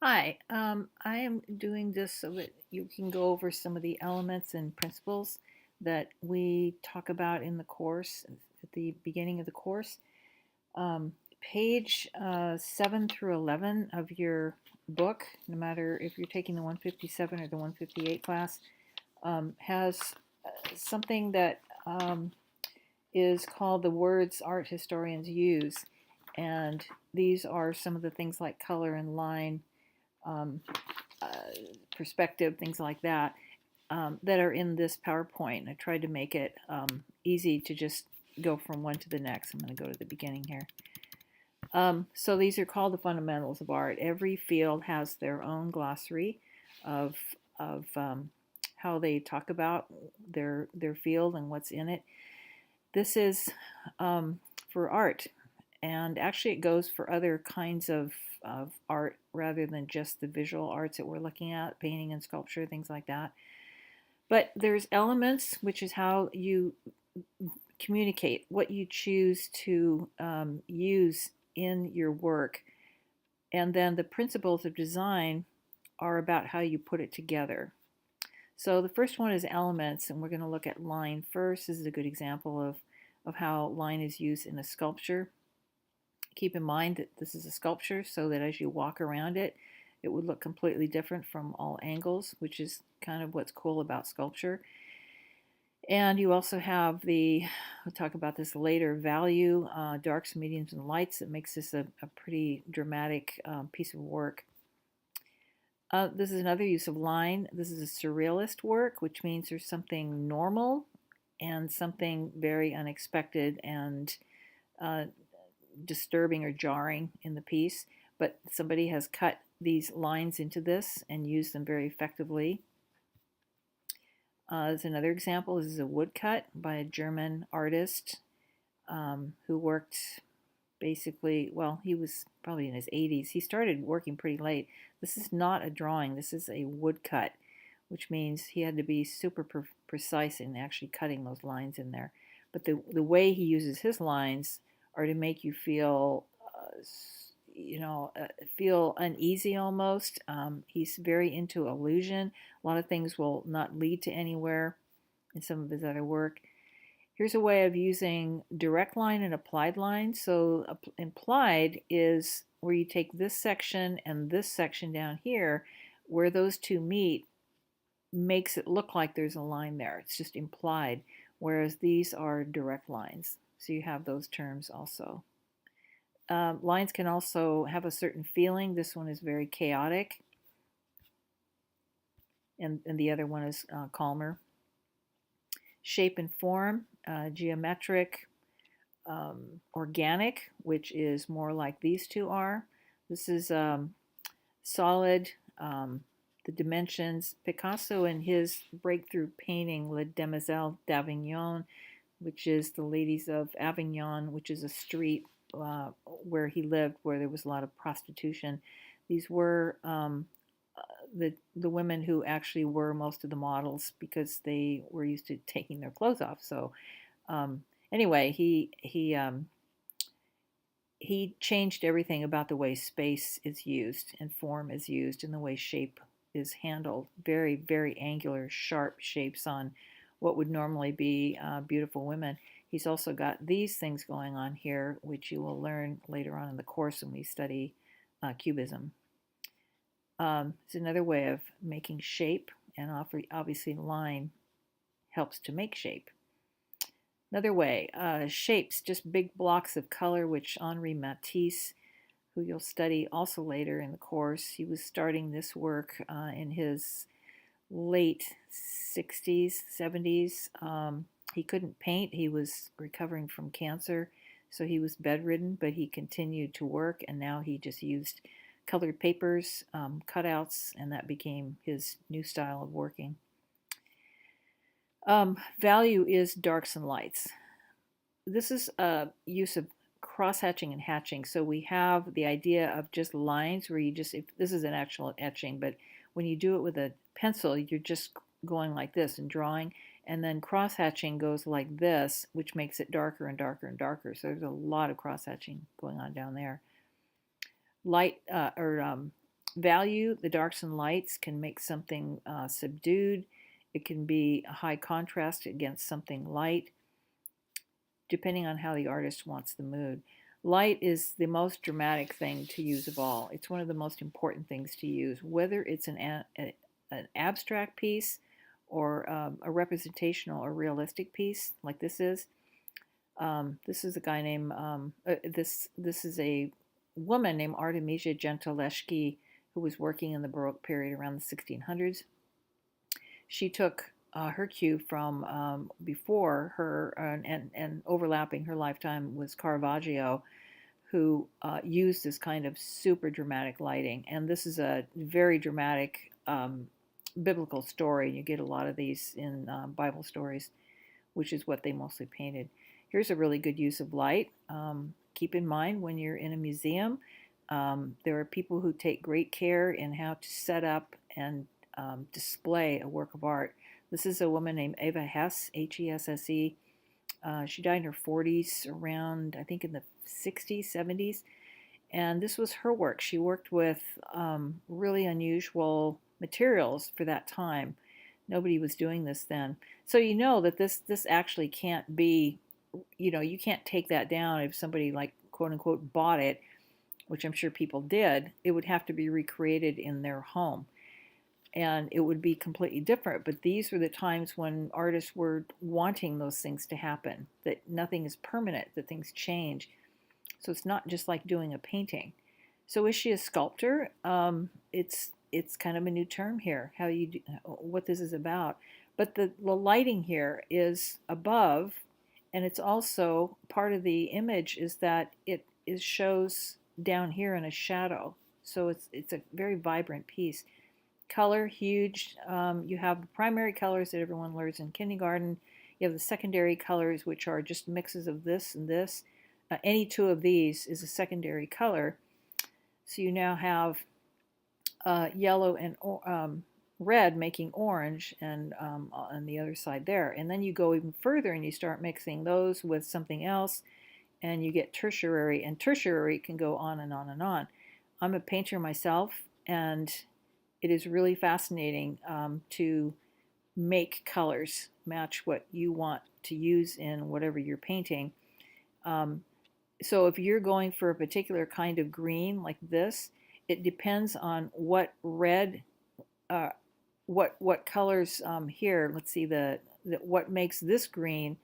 Hi, I am doing this so that you can go over some of the elements and principles that we talk about in the course at the beginning of the course. Page 7 through 11 of your book, no matter if you're taking the 157 or the 158 class, has something that is called the words art historians use. And these are some of the things like color and line, um, uh, perspective, things like that, that are in this PowerPoint. I tried to make it easy to just go from one to the next. I'm going to go to the beginning here. So these are called the fundamentals of art. Every field has their own glossary of, of how they talk about their field and what's in it. This is for art, and actually it goes for other kinds of art rather than just the visual arts that we're looking at, painting and sculpture, things like that. But there's elements, which is how you communicate, what you choose to use in your work. And then the principles of design are about how you put it together. So the first one is elements, and we're going to look at line first. This is a good example of how line is used in a sculpture. Keep in mind that this is a sculpture, so that as you walk around it, it would look completely different from all angles, which is kind of what's cool about sculpture. And you also have we'll talk about this later, value, darks, mediums, and lights that makes this a pretty dramatic piece of work. This is another use of line. This is a surrealist work, which means there's something normal and something very unexpected and uh, disturbing or jarring in the piece, but somebody has cut these lines into this and used them very effectively. As another example, this is a woodcut by a German artist who worked basically, well, he was probably in his 80s. He started working pretty late. This is not a drawing, this is a woodcut, which means he had to be super precise in actually cutting those lines in there. But the way he uses his lines are to make you feel, feel uneasy almost. He's very into illusion. A lot of things will not lead to anywhere in some of his other work. Here's a way of using direct line and applied line. So implied is where you take this section and this section down here, where those two meet makes it look like there's a line there. It's just implied, whereas these are direct lines. So you have those terms also. Lines can also have a certain feeling. This one is very chaotic, and the other one is calmer. Shape and form, geometric, organic, which is more like these two are. This is solid, the dimensions. Picasso in his breakthrough painting, Les Demoiselles d'Avignon, which is the ladies of Avignon, which is a street where he lived, where there was a lot of prostitution. These were the women who actually were most of the models because they were used to taking their clothes off. So anyway, he changed everything about the way space is used and form is used and the way shape is handled. Very, very angular, sharp shapes on what would normally be beautiful women. He's also got these things going on here, which you will learn later on in the course when we study Cubism. It's another way of making shape, and obviously line helps to make shape. Another way, shapes, just big blocks of color, which Henri Matisse, who you'll study also later in the course, he was starting this work in his late 60s, 70s. He couldn't paint. He was recovering from cancer, so he was bedridden, but he continued to work, and now he just used colored papers, cutouts, and that became his new style of working. Value is darks and lights. This is a use of cross-hatching and hatching. So we have the idea of just lines where you just, if this is an actual etching, but when you do it with a pencil, you're just going like this and drawing, and then cross-hatching goes like this, which makes it darker and darker and darker. So there's a lot of cross-hatching going on down there. value, the darks and lights can make something subdued. It can be a high contrast against something light, depending on how the artist wants the mood. Light is the most dramatic thing to use of all. It's one of the most important things to use, whether it's an abstract piece or a representational or realistic piece like this is. This is a guy named, this is a woman named Artemisia Gentileschi who was working in the Baroque period around the 1600s. She took her cue from before her, and overlapping her lifetime was Caravaggio, who used this kind of super dramatic lighting. And this is a very dramatic biblical story. You get a lot of these in Bible stories, which is what they mostly painted. Here's a really good use of light. Keep in mind when you're in a museum, there are people who take great care in how to set up and display a work of art. This is a woman named Eva Hesse, Hesse. She died in her 40s, around, I think, in the 60s, 70s. And this was her work. She worked with really unusual materials for that time. Nobody was doing this then. So you know that this actually can't be, you can't take that down if somebody, like, quote unquote, bought it, which I'm sure people did. It would have to be recreated in their home. And it would be completely different. But these were the times when artists were wanting those things to happen, that nothing is permanent, that things change. So it's not just like doing a painting. So is she a sculptor? It's kind of a new term here, what this is about. But the lighting here is above, and it's also part of the image is that it shows down here in a shadow. So it's a very vibrant piece. Color, huge. You have the primary colors that everyone learns in kindergarten. You have the secondary colors, which are just mixes of this and this. Any two of these is a secondary color. So you now have yellow and red making orange, and on the other side there. And then you go even further and you start mixing those with something else, and you get tertiary. And tertiary can go on and on and on. I'm a painter myself, and it is really fascinating to make colors match what you want to use in whatever you're painting. So if you're going for a particular kind of green like this, it depends on what red, what colors here. Let's see, what makes this green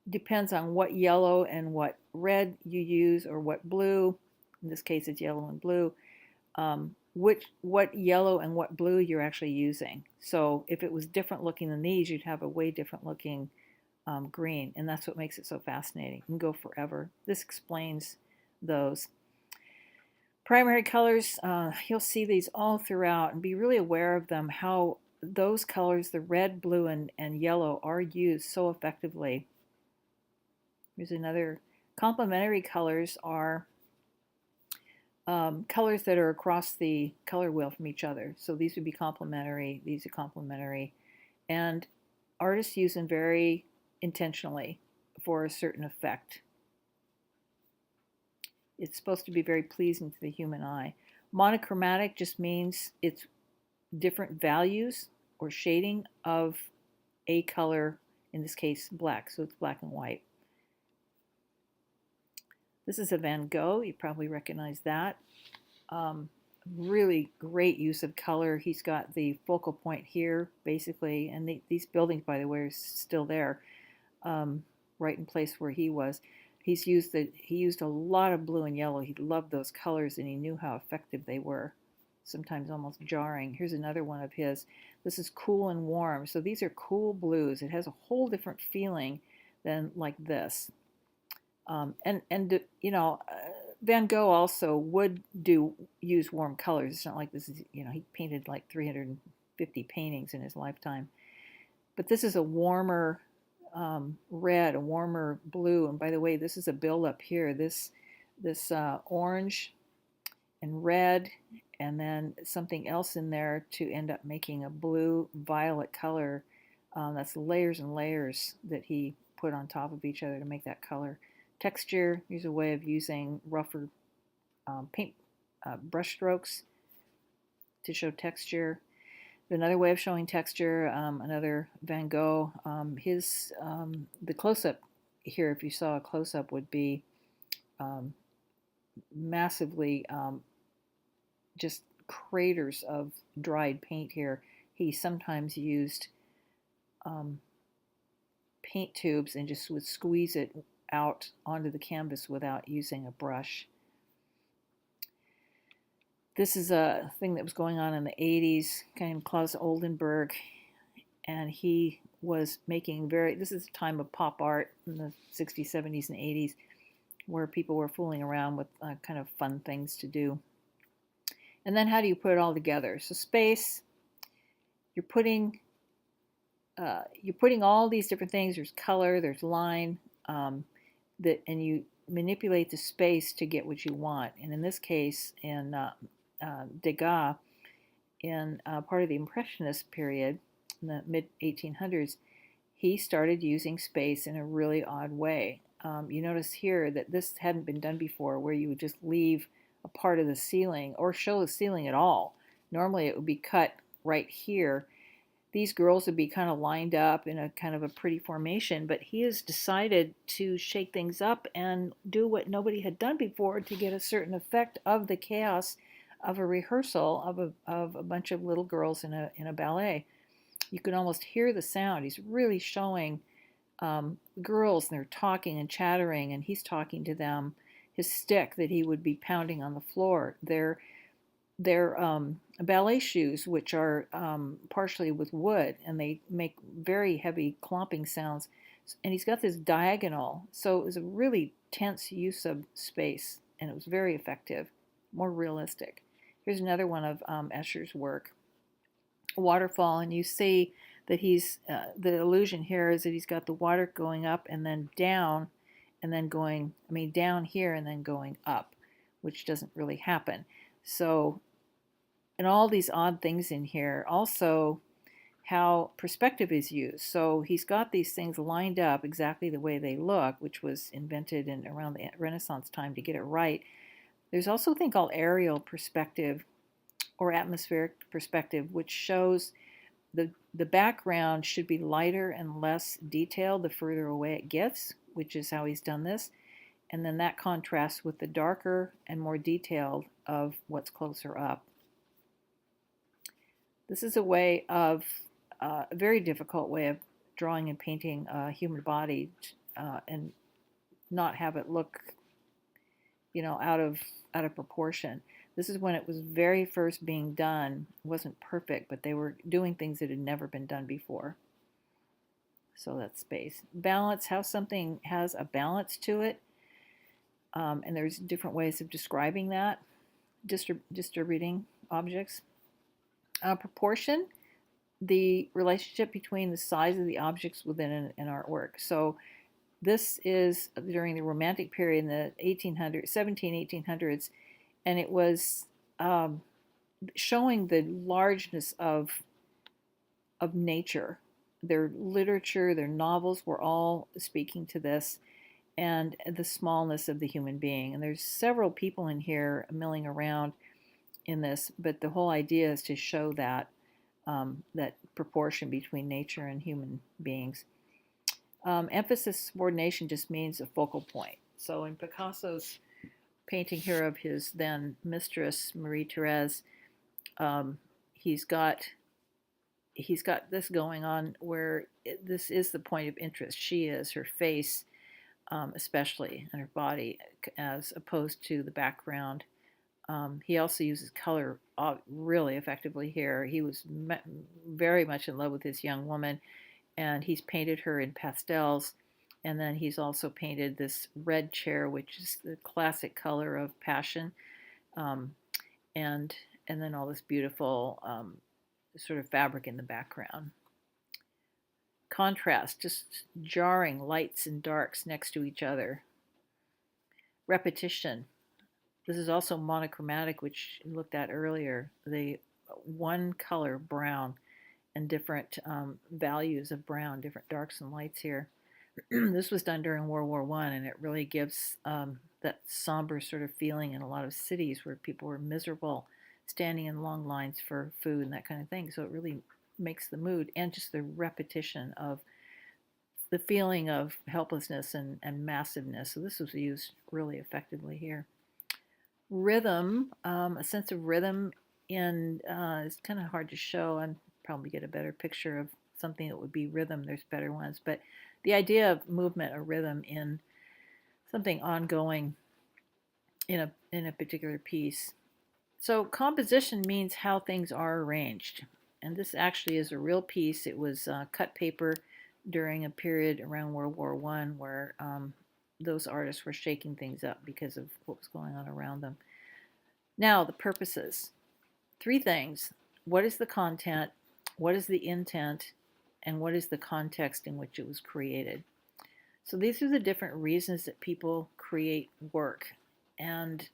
depends on what yellow and what red you use, or what blue. In this case, it's yellow and blue. What yellow and what blue you're actually using. So if it was different looking than these, you'd have a way different looking green, and that's what makes it so fascinating. You can go forever. This explains those. Primary colors, you'll see these all throughout, and be really aware of them, how those colors, the red, blue, and yellow, are used so effectively. Here's another. Complementary colors are colors that are across the color wheel from each other. So these would be complementary, these are complementary, and artists use them very intentionally for a certain effect. It's supposed to be very pleasing to the human eye. Monochromatic just means it's different values or shading of a color, in this case black, so it's black and white. This is a Van Gogh. You probably recognize that. Really great use of color. He's got the focal point here, basically, and these buildings, by the way, are still there, right in place where he was. He used a lot of blue and yellow. He loved those colors, and he knew how effective they were, sometimes almost jarring. Here's another one of his. This is cool and warm. So these are cool blues. It has a whole different feeling than like this. Van Gogh also would use warm colors. It's not like this is, he painted like 350 paintings in his lifetime. But this is a warmer red, a warmer blue. And by the way, this is a buildup here. This orange and red, and then something else in there to end up making a blue violet color. That's layers and layers that he put on top of each other to make that color. Texture, here's a way of using rougher paint brush strokes to show texture. Another way of showing texture, another Van Gogh, the close-up here, if you saw a close-up, would be um, massively just craters of dried paint here. He sometimes used um, paint tubes and just would squeeze it out onto the canvas without using a brush. This is a thing that was going on in the 80s, kind of Klaus Oldenburg, and he was making this is a time of pop art in the 60s, 70s, and 80s, where people were fooling around with kind of fun things to do. And then how do you put it all together? So space, you're putting all these different things. There's color, there's line, and you manipulate the space to get what you want. And in this case, in Degas, in part of the Impressionist period, in the mid-1800s, he started using space in a really odd way. You notice here that this hadn't been done before, where you would just leave a part of the ceiling or show the ceiling at all. Normally it would be cut right here. These girls would be kind of lined up in a kind of a pretty formation, but he has decided to shake things up and do what nobody had done before to get a certain effect of the chaos of a rehearsal of a bunch of little girls in a ballet. You can almost hear the sound. He's really showing girls, and they're talking and chattering, and he's talking to them. His stick that he would be pounding on the floor. They're ballet shoes, which are partially with wood, and they make very heavy clomping sounds. And he's got this diagonal, so it was a really tense use of space, and it was very effective, more realistic. Here's another one of Escher's work, a waterfall, and you see that the illusion here is that he's got the water going up and then down, and then down here and then going up, which doesn't really happen. So, and all these odd things in here. Also, how perspective is used. So he's got these things lined up exactly the way they look, which was invented around the Renaissance time to get it right. There's also a thing called aerial perspective or atmospheric perspective, which shows the background should be lighter and less detailed the further away it gets, which is how he's done this. And then that contrasts with the darker and more detailed of what's closer up. This is a way of a very difficult way of drawing and painting a human body and not have it look, out of proportion. This is when it was very first being done. It wasn't perfect, but they were doing things that had never been done before. So that's space. Balance, how something has a balance to it. And there's different ways of describing that, distributing objects. Proportion, the relationship between the size of the objects within an artwork. So this is during the Romantic period in the 1800s, and it was showing the largeness of nature. Their literature, their novels were all speaking to this, and the smallness of the human being. And there's several people in here milling around in this, but the whole idea is to show that that proportion between nature and human beings. Emphasis subordination just means a focal point. So in Picasso's painting here of his then mistress, Marie Therese, he's got this going on where this is the point of interest. She is, her face especially, and her body, as opposed to the background. He also uses color really effectively here. He was very much in love with this young woman, and he's painted her in pastels. And then he's also painted this red chair, which is the classic color of passion, and then all this beautiful sort of fabric in the background. Contrast, just jarring lights and darks next to each other. Repetition. This is also monochromatic, which we looked at earlier. The one color, brown, and different values of brown, different darks and lights here. This was done during World War I, and it really gives that somber sort of feeling in a lot of cities where people were miserable, standing in long lines for food and that kind of thing. So it really makes the mood, and just the repetition of the feeling of helplessness and massiveness. So this was used really effectively here. Rhythm, a sense of rhythm in is kind of hard to show, and probably get a better picture of something that would be rhythm. There's better ones, but the idea of movement or rhythm in something ongoing in a particular piece. So composition means how things are arranged, and this actually is a real piece. It was cut paper during a period around World War I where those artists were shaking things up because of what was going on around them. Now, the purposes. Three things. What is the content? What is the intent? And what is the context in which it was created? So these are the different reasons that people create work. And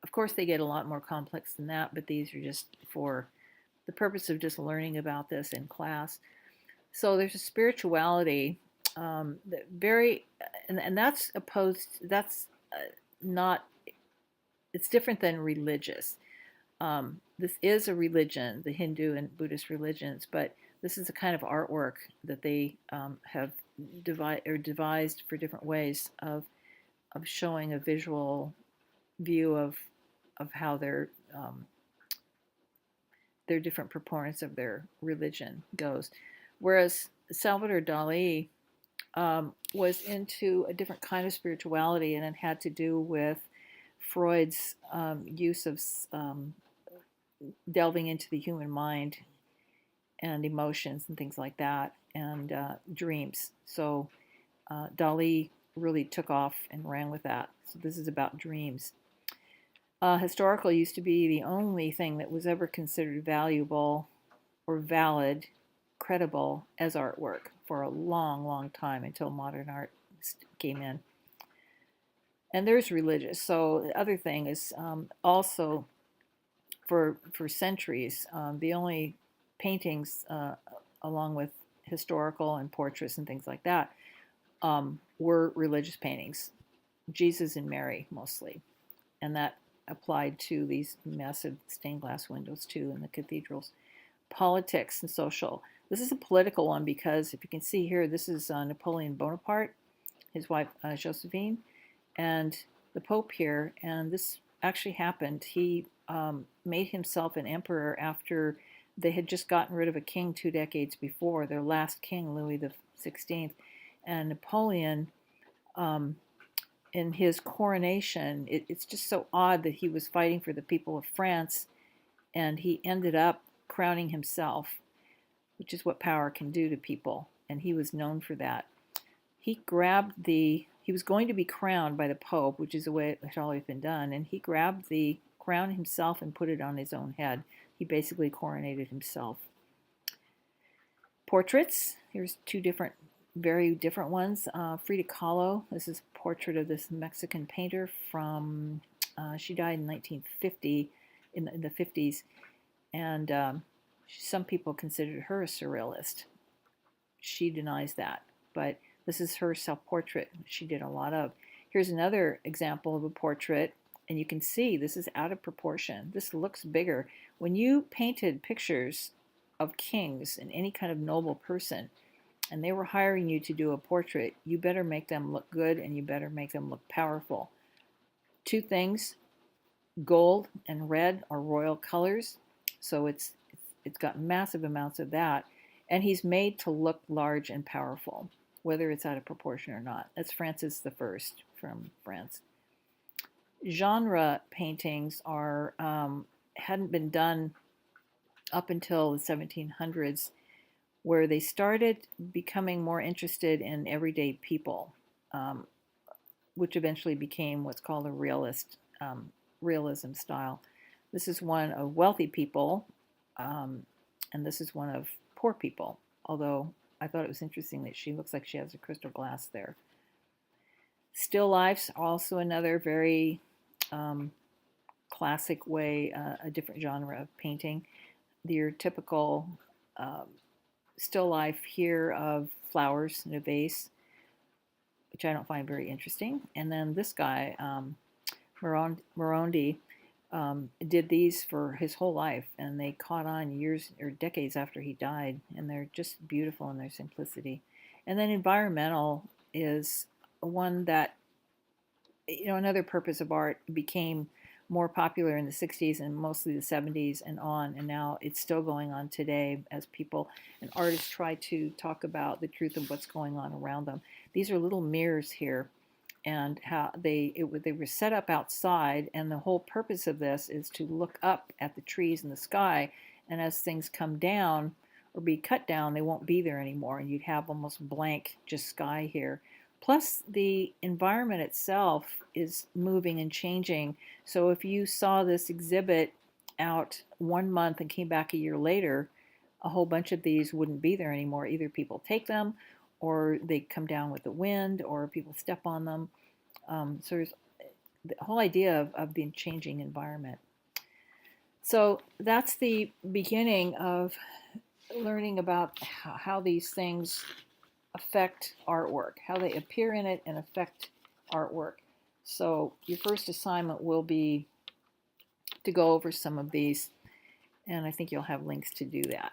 of course, they get a lot more complex than that, but these are just for the purpose of just learning about this in class. So there's a spirituality that and that's opposed, that's not, it's different than religious. This is a religion, the Hindu and Buddhist religions, but this is a kind of artwork that they have devised for different ways of showing a visual view of how their different proponents of their religion goes. Whereas Salvador Dali was into a different kind of spirituality, and it had to do with Freud's use of delving into the human mind and emotions and things like that, and dreams. So Dali really took off and ran with that. So this is about dreams. Historical used to be the only thing that was ever considered valuable or valid, credible as artwork for a long, long time until modern art came in. And there's religious. So the other thing is also for centuries, the only paintings, along with historical and portraits and things like that, were religious paintings, Jesus and Mary mostly, and that applied to these massive stained glass windows too in the cathedrals. Politics and social. This is a political one because if you can see here, this is Napoleon Bonaparte, his wife Josephine, and the Pope here. And this actually happened. He made himself an emperor after they had just gotten rid of a king 2 decades before, their last king, Louis the 16th. And Napoleon, in his coronation, it's just so odd that he was fighting for the people of France, and he ended up crowning himself, which is what power can do to people, and he was known for that. He was going to be crowned by the Pope, which is the way it had always been done, and he grabbed the crown himself and put it on his own head. He basically coronated himself. Portraits. Here's two very different ones. Frida Kahlo. This is a portrait of this Mexican painter from, she died in 1950, in the 50s, and some people considered her a surrealist. She denies that, but this is her self-portrait she did a lot of. Here's another example of a portrait, and you can see this is out of proportion. This looks bigger. When you painted pictures of kings and any kind of noble person, and they were hiring you to do a portrait, you better make them look good and you better make them look powerful. Two things, gold and red are royal colors, so it's got massive amounts of that, and he's made to look large and powerful, whether it's out of proportion or not. That's Francis I from France. Genre paintings are hadn't been done up until the 1700s, where they started becoming more interested in everyday people, which eventually became what's called a realism style. This is one of wealthy people, and this is one of poor people, although I thought it was interesting that she looks like she has a crystal glass there. Still lifes, also another very classic way, a different genre of painting. Your typical still life here of flowers in a vase. which I don't find very interesting. And then this guy, Morondi, did these for his whole life, and they caught on years or decades after he died, and they're just beautiful in their simplicity. And then environmental is one that, another purpose of art became more popular in the 60s and mostly the 70s and on, and now it's still going on today as people and artists try to talk about the truth of what's going on around them. These are little mirrors here, and how they were set up outside, and the whole purpose of this is to look up at the trees and the sky, and as things come down or be cut down, they won't be there anymore, and you'd have almost blank just sky here. Plus, the environment itself is moving and changing. So if you saw this exhibit out 1 month and came back a year later, a whole bunch of these wouldn't be there anymore. Either people take them, or they come down with the wind, or people step on them. So there's the whole idea of the changing environment. So that's the beginning of learning about how these things affect artwork, how they appear in it and affect artwork. So your first assignment will be to go over some of these, and I think you'll have links to do that.